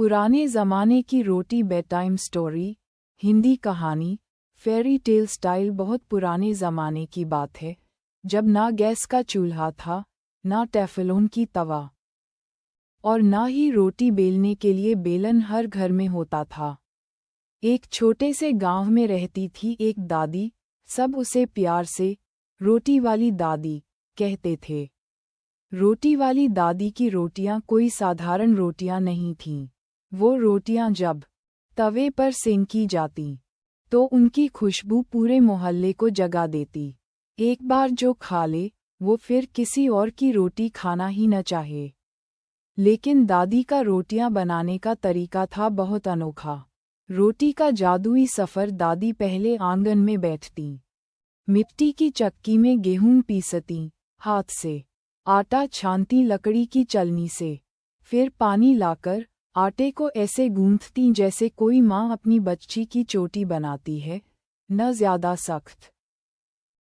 पुराने ज़माने की रोटी बेड टाइम स्टोरी, हिंदी कहानी, फेरी टेल स्टाइल। बहुत पुराने ज़माने की बात है, जब ना गैस का चूल्हा था, ना टेफलोन की तवा, और ना ही रोटी बेलने के लिए बेलन हर घर में होता था। एक छोटे से गांव में रहती थी एक दादी, सब उसे प्यार से रोटी वाली दादी कहते थे। रोटी वाली दादी की रोटियां कोई साधारण रोटियां नहीं थीं। वो रोटियां जब तवे पर सेंकी जाती, तो उनकी खुशबू पूरे मोहल्ले को जगा देती। एक बार जो खा ले, वो फिर किसी और की रोटी खाना ही न चाहे। लेकिन दादी का रोटियां बनाने का तरीका था बहुत अनोखा। रोटी का जादुई सफ़र। दादी पहले आंगन में बैठती, मिट्टी की चक्की में गेहूं पीसती, हाथ से आटा छानती लकड़ी की चलनी से, फिर पानी लाकर आटे को ऐसे गूंथती जैसे कोई माँ अपनी बच्ची की चोटी बनाती है, न ज़्यादा सख्त,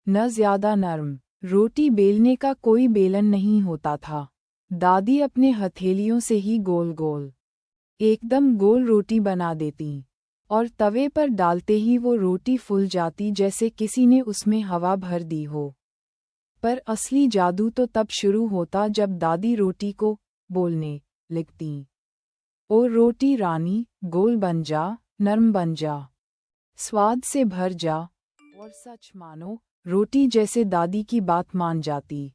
न ज़्यादा नरम। रोटी बेलने का कोई बेलन नहीं होता था। दादी अपने हथेलियों से ही गोल गोल, एकदम गोल रोटी बना देती, और तवे पर डालते ही वो रोटी फूल जाती जैसे किसी ने उसमें हवा भर दी हो। पर असली जादू तो तब शुरू होता जब दादी रोटी को बोलने लगती, ओ रोटी रानी, गोल बन जा, नरम बन जा, स्वाद से भर जा। और सच मानो, रोटी जैसे दादी की बात मान जाती।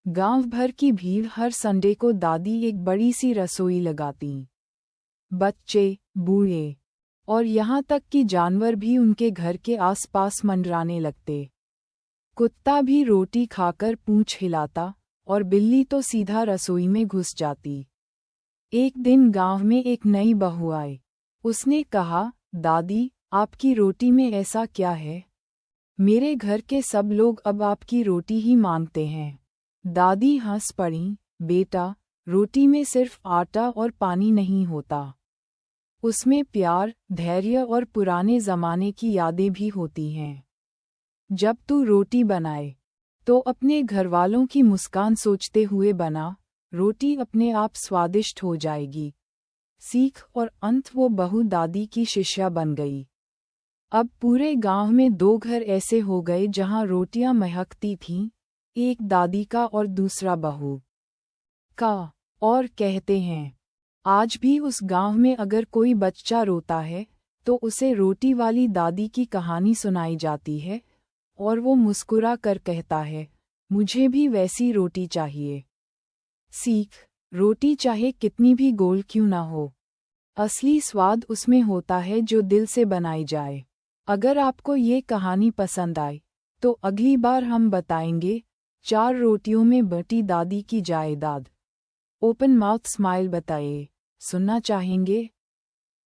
गांव भर की भीड़ हर संडे को दादी एक बड़ी सी रसोई लगाती। बच्चे, बूढ़े और यहाँ तक कि जानवर भी उनके घर के आसपास मंडराने लगते। कुत्ता भी रोटी खाकर पूंछ हिलाता, और बिल्ली तो सीधा रसोई में घुस जाती। एक दिन गांव में एक नई बहू आई। उसने कहा, दादी, आपकी रोटी में ऐसा क्या है? मेरे घर के सब लोग अब आपकी रोटी ही मांगते हैं। दादी हंस पड़ी, बेटा, रोटी में सिर्फ आटा और पानी नहीं होता। उसमें प्यार, धैर्य और पुराने ज़माने की यादें भी होती हैं। जब तू रोटी बनाए, तो अपने घरवालों की मुस्कान सोचते हुए बना, रोटी अपने आप स्वादिष्ट हो जाएगी। सीख। और अंत वो बहू दादी की शिष्या बन गई। अब पूरे गांव में 2 घर ऐसे हो गए जहां रोटियां महकती थीं, एक दादी का और दूसरा बहू का। और कहते हैं, आज भी उस गांव में अगर कोई बच्चा रोता है, तो उसे रोटी वाली दादी की कहानी सुनाई जाती है, और वो मुस्कुरा कर कहता है, मुझे भी वैसी रोटी चाहिए। सीख। रोटी चाहे कितनी भी गोल क्यों ना हो, असली स्वाद उसमें होता है जो दिल से बनाई जाए। अगर आपको ये कहानी पसंद आए, तो अगली बार हम बताएंगे 4 रोटियों में बटी दादी की जायदाद। ओपन माउथ स्माइल बताइए, सुनना चाहेंगे?